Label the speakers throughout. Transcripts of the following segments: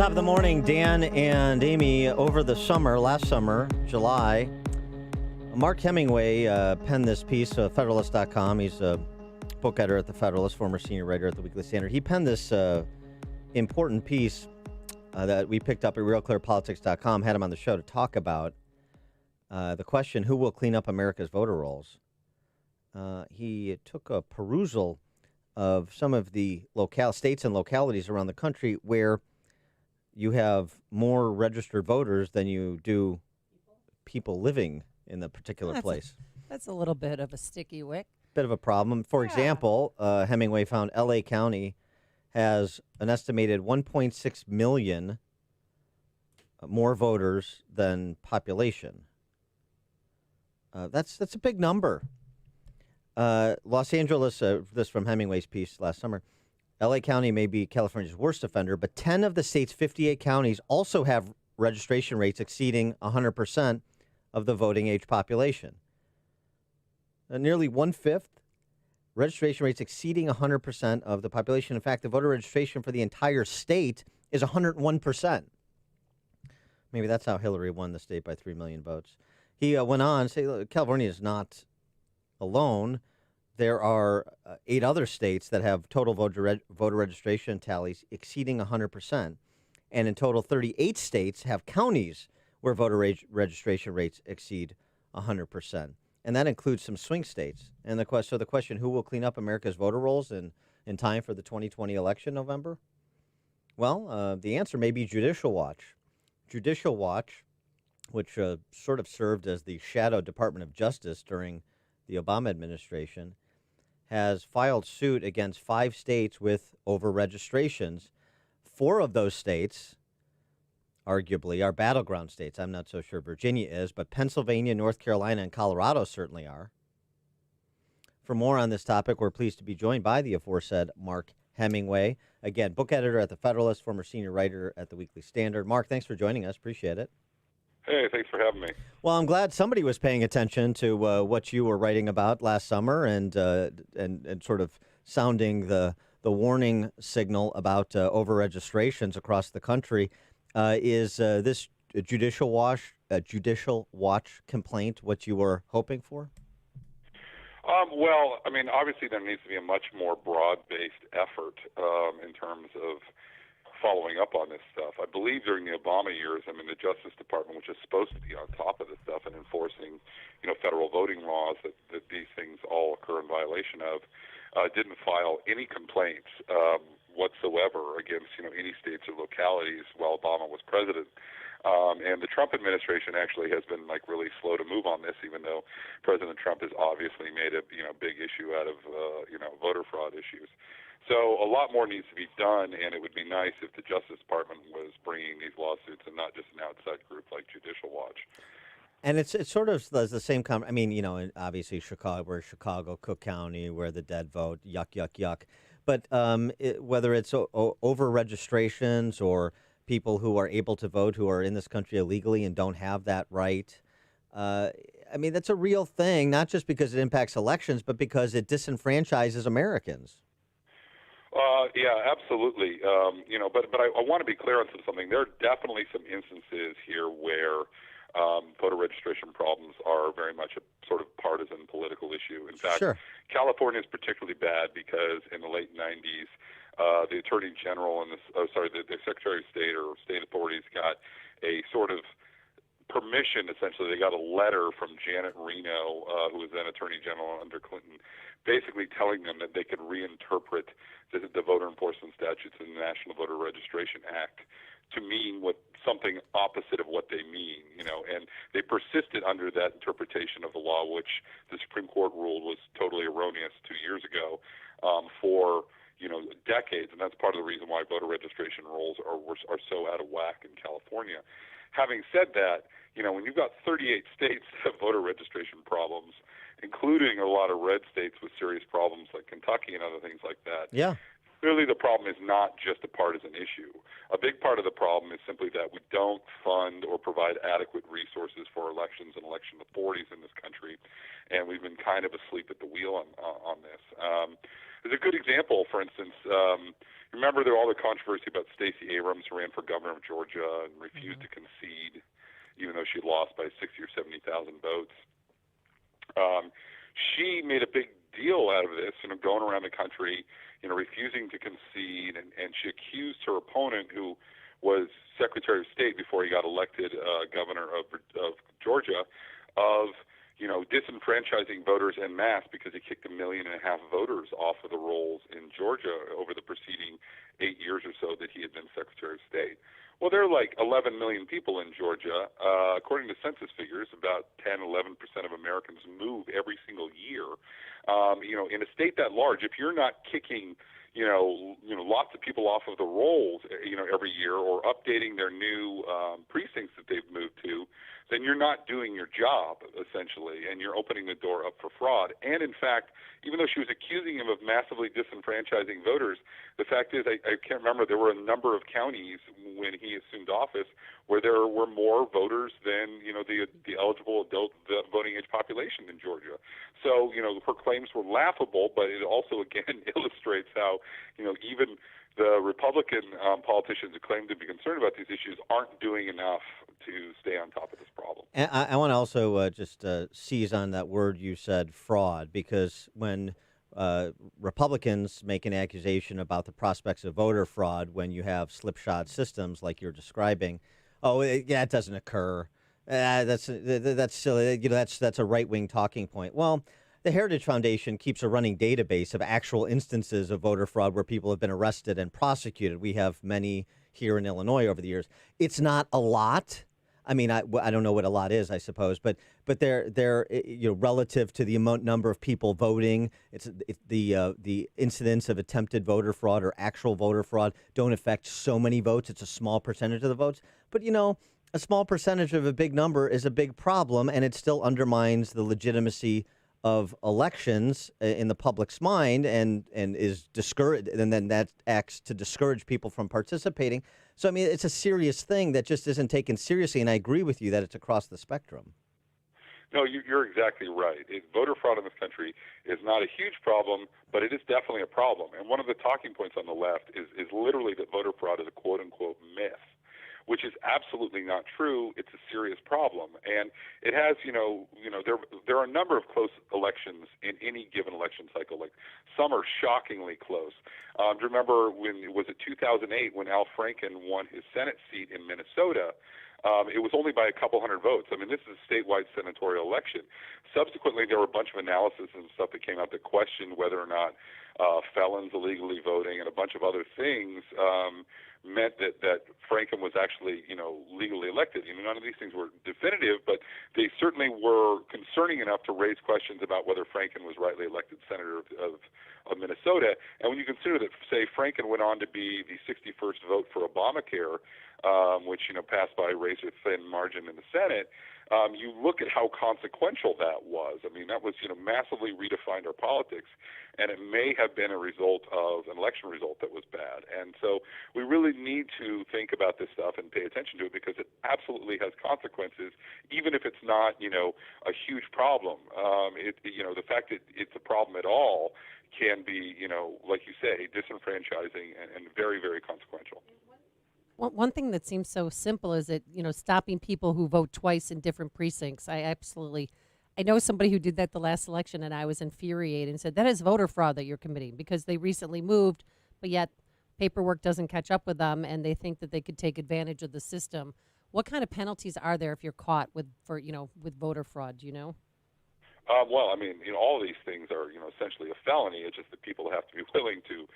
Speaker 1: Top of the morning, Dan and Amy. Over the summer, last summer, July, Mark Hemingway penned this piece, Federalist.com. He's a book editor at the Federalist, former senior writer at the Weekly Standard. He penned this important piece that we picked up at RealClearPolitics.com, had him on the show to talk about the question, who will clean up America's voter rolls? He took a perusal of some of the states and localities around the country where you have more registered voters than you do people living in the particular place.
Speaker 2: That's a little bit of a sticky wick.
Speaker 1: Bit of a problem. For example, Hemingway found L.A. County has an estimated 1.6 million more voters than population. That's a big number. Los Angeles, this from Hemingway's piece last summer, L.A. County may be California's worst offender, but 10 of the state's 58 counties also have registration rates exceeding 100% of the voting age population. Nearly one-fifth registration rates exceeding 100% of the population. In fact, the voter registration for the entire state is 101%. Maybe that's how Hillary won the state by 3 million votes. He went on to say, look, California is not alone. There are 8 other states that have total voter registration tallies exceeding 100%. And in total, 38 states have counties where voter registration rates exceed 100%. And that includes some swing states. And the question, who will clean up America's voter rolls in time for the 2020 election, November? Well, the answer may be Judicial Watch. Judicial Watch, which sort of served as the shadow Department of Justice during the Obama administration, has filed suit against 5 states with over-registrations. 4 of those states, arguably, are battleground states. I'm not so sure Virginia is, but Pennsylvania, North Carolina, and Colorado certainly are. For more on this topic, we're pleased to be joined by the aforesaid Mark Hemingway. Again, book editor at the Federalist, former senior writer at the Weekly Standard. Mark, thanks for joining us. Appreciate it.
Speaker 3: Hey, thanks for having me.
Speaker 1: Well, I'm glad somebody was paying attention to what you were writing about last summer and sort of sounding the warning signal about over-registrations across the country. Is this Judicial Watch complaint what you were hoping for?
Speaker 3: Well, I mean, obviously there needs to be a much more broad-based effort in terms of following up on this stuff. I believe during the Obama years, I mean, the Justice Department, which is supposed to be on top of this stuff and enforcing, federal voting laws that these things all occur in violation of, didn't file any complaints whatsoever against, any states or localities while Obama was president. And the Trump administration actually has been really slow to move on this, even though President Trump has obviously made a big issue out of voter fraud issues. So a lot more needs to be done, and it would be nice if the Justice Department was bringing these lawsuits and not just an outside group like Judicial Watch.
Speaker 1: And it's sort of the same I mean, obviously Chicago, Cook County, where the dead vote, yuck, yuck, yuck. But whether it's over registrations or people who are able to vote who are in this country illegally and don't have that right, I mean, that's a real thing, not just because it impacts elections, but because it disenfranchises Americans.
Speaker 3: Yeah, absolutely. But I want to be clear on something. There are definitely some instances here where voter registration problems are very much a sort of partisan political issue. In fact,
Speaker 1: Sure.
Speaker 3: California is particularly bad because in the late 90s, the Attorney General and the Secretary of State or state authorities got a sort of permission, essentially. They got a letter from Janet Reno, who was then Attorney General under Clinton, basically telling them that they could reinterpret the voter enforcement statutes in the National Voter Registration Act to mean something opposite of what they mean, and they persisted under that interpretation of the law, which the Supreme Court ruled was totally erroneous 2 years ago, for decades, and that's part of the reason why voter registration rolls are so out of whack in California. Having said that, when you've got 38 states that have voter registration problems, including a lot of red states with serious problems like Kentucky and other things like that,
Speaker 1: Yeah.
Speaker 3: Clearly the problem is not just a partisan issue. A big part of the problem is simply that we don't fund or provide adequate resources for elections and election authorities in this country, and we've been kind of asleep at the wheel on this. There's a good example, for instance, remember there was all the controversy about Stacey Abrams, who ran for governor of Georgia and refused to concede, even though she lost by 60 or 70,000 votes. She made a big deal out of this, going around the country, refusing to concede, and she accused her opponent, who was Secretary of State before he got elected governor of Georgia, of disenfranchising voters en masse because he kicked 1.5 million voters off of the rolls in Georgia over the preceding 8 years or so that he had been Secretary of State. Well, there are like 11 million people in Georgia. According to census figures, about 10-11% of Americans move every single year. In a state that large, if you're not kicking lots of people off of the rolls, every year, or updating their new precincts that they've moved to, then you're not doing your job, essentially, and you're opening the door up for fraud. And in fact, even though she was accusing him of massively disenfranchising voters, the fact is, I can't remember, there were a number of counties when he assumed office where there were more voters than, the eligible adult voting age population in Georgia. So, her claims were laughable, but it also, again, illustrates how, even the Republican politicians who claim to be concerned about these issues aren't doing enough to stay on top of this problem.
Speaker 1: And I want to also just seize on that word you said, fraud, because when Republicans make an accusation about the prospects of voter fraud, when you have slipshod systems like you're describing, it doesn't occur. That's silly. That's a right-wing talking point. Well, the Heritage Foundation keeps a running database of actual instances of voter fraud where people have been arrested and prosecuted. We have many here in Illinois over the years. It's not a lot. I mean, I don't know what a lot is, I suppose, but they're relative to the number of people voting. It's the incidence of attempted voter fraud or actual voter fraud don't affect so many votes. It's a small percentage of the votes, but a small percentage of a big number is a big problem, and it still undermines the legitimacy of elections in the public's mind and is discouraged, and then that acts to discourage people from participating. So, I mean, it's a serious thing that just isn't taken seriously, and I agree with you that it's across the spectrum.
Speaker 3: No, you're exactly right. Voter fraud in this country is not a huge problem, but it is definitely a problem. And one of the talking points on the left is literally that voter fraud is a quote-unquote myth, which is absolutely not true. It's a serious problem, and it has, there are a number of close elections in any given election cycle. Like some are shockingly close. Do you remember was it 2008 when Al Franken won his Senate seat in Minnesota? It was only by a couple hundred votes. I mean, this is a statewide senatorial election. Subsequently, there were a bunch of analysis and stuff that came out that questioned whether or not felons illegally voting and a bunch of other things meant that Franken was actually, legally elected. None of these things were definitive, but they certainly were concerning enough to raise questions about whether Franken was rightly elected senator of Minnesota. And when you consider that, say, Franken went on to be the 61st vote for Obamacare, which, passed by a razor-thin margin in the Senate, you look at how consequential that was. I mean, that was, massively redefined our politics, and it may have been a result of an election result that was bad. And so we really need to think about this stuff and pay attention to it because it absolutely has consequences, even if it's not, a huge problem. The fact that it's a problem at all can be, like you say, disenfranchising and very, very consequential.
Speaker 2: One thing that seems so simple is that, stopping people who vote twice in different precincts. I know somebody who did that the last election, and I was infuriated and said, that is voter fraud that you're committing because they recently moved, but yet paperwork doesn't catch up with them, and they think that they could take advantage of the system. What kind of penalties are there if you're caught with voter fraud, do you know?
Speaker 3: Well, I mean, all of these things are, essentially a felony. It's just that people have to be willing to,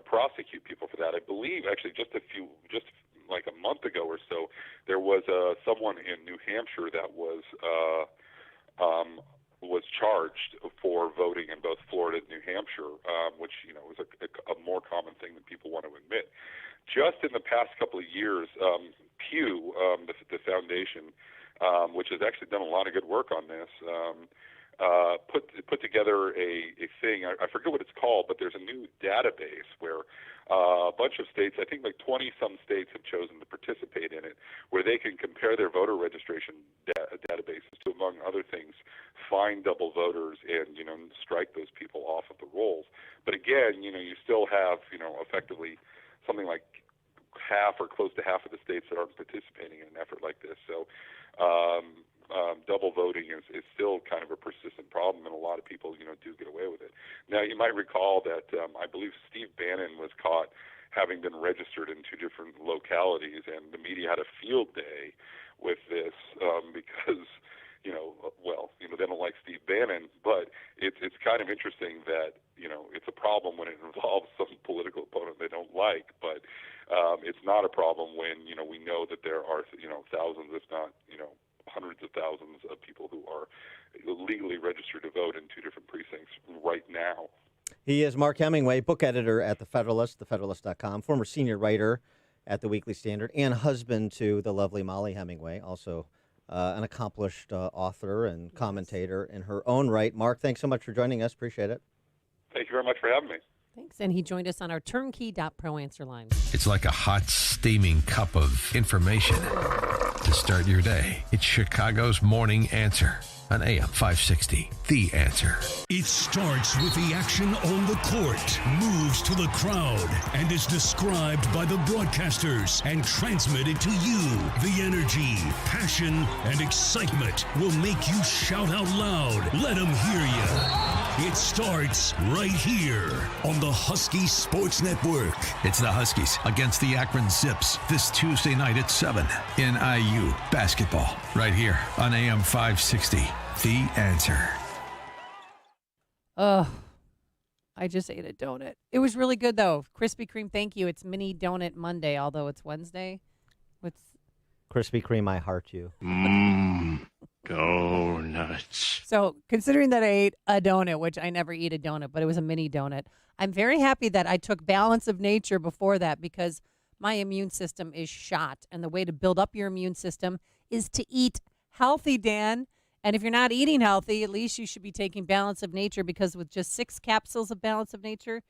Speaker 3: prosecute people for that. I believe, actually, just like a month ago or so, there was someone in New Hampshire that was charged for voting in both Florida and New Hampshire, which, is a more common thing than people want to admit. Just in the past couple of years, Pew, the foundation, which has actually done a lot of good work on this, put together a thing. I forget what it's called, but there's a new database where a bunch of states, I think like 20-some states have chosen to participate in it, where they can compare their voter registration databases to, among other things, find double voters and, strike those people off of the rolls. But again, you still have, effectively something like half or close to half of the states that aren't participating in an effort like this. So double voting is still kind of a persistent problem, and a lot of people, do get away with it. Now, you might recall that I believe Steve Bannon was caught having been registered in 2 different localities, and the media had a field day with this because, they don't like Steve Bannon, but it's kind of interesting that, it's a problem when it involves some political opponent they don't like, but it's not a problem when, we know that there are, thousands, if not, hundreds of thousands of people who are legally registered to vote in 2 different precincts right now.
Speaker 1: He is Mark Hemingway, book editor at The Federalist, thefederalist.com, former senior writer at the Weekly Standard, and husband to the lovely Molly Hemingway, also an accomplished author and commentator in her own right. Mark, thanks so much for joining us. Appreciate it.
Speaker 3: Thank you very much for having me.
Speaker 2: Thanks. And he joined us on our turnkey.pro answer line.
Speaker 4: It's like a hot, steaming cup of information to start your day. It's Chicago's Morning Answer on AM 560. The Answer.
Speaker 5: It starts with the action on the court, moves to the crowd, and is described by the broadcasters and transmitted to you. The energy, passion, and excitement will make you shout out loud. Let them hear you. It starts right here on the Husky Sports Network.
Speaker 4: It's the Huskies against the Akron Zips this Tuesday night at 7 in IU basketball. Right here on AM 560. The Answer.
Speaker 2: Oh, I just ate a donut. It was really good, though. Krispy Kreme, thank you. It's Mini Donut Monday, although it's Wednesday. What's
Speaker 1: Krispy Kreme, I heart you.
Speaker 6: Donuts.
Speaker 2: So, considering that I ate a donut, which I never eat a donut, but it was a mini donut, I'm very happy that I took Balance of Nature before that because my immune system is shot. And the way to build up your immune system is to eat healthy, Dan. And if you're not eating healthy, at least you should be taking Balance of Nature because with just 6 capsules of Balance of Nature,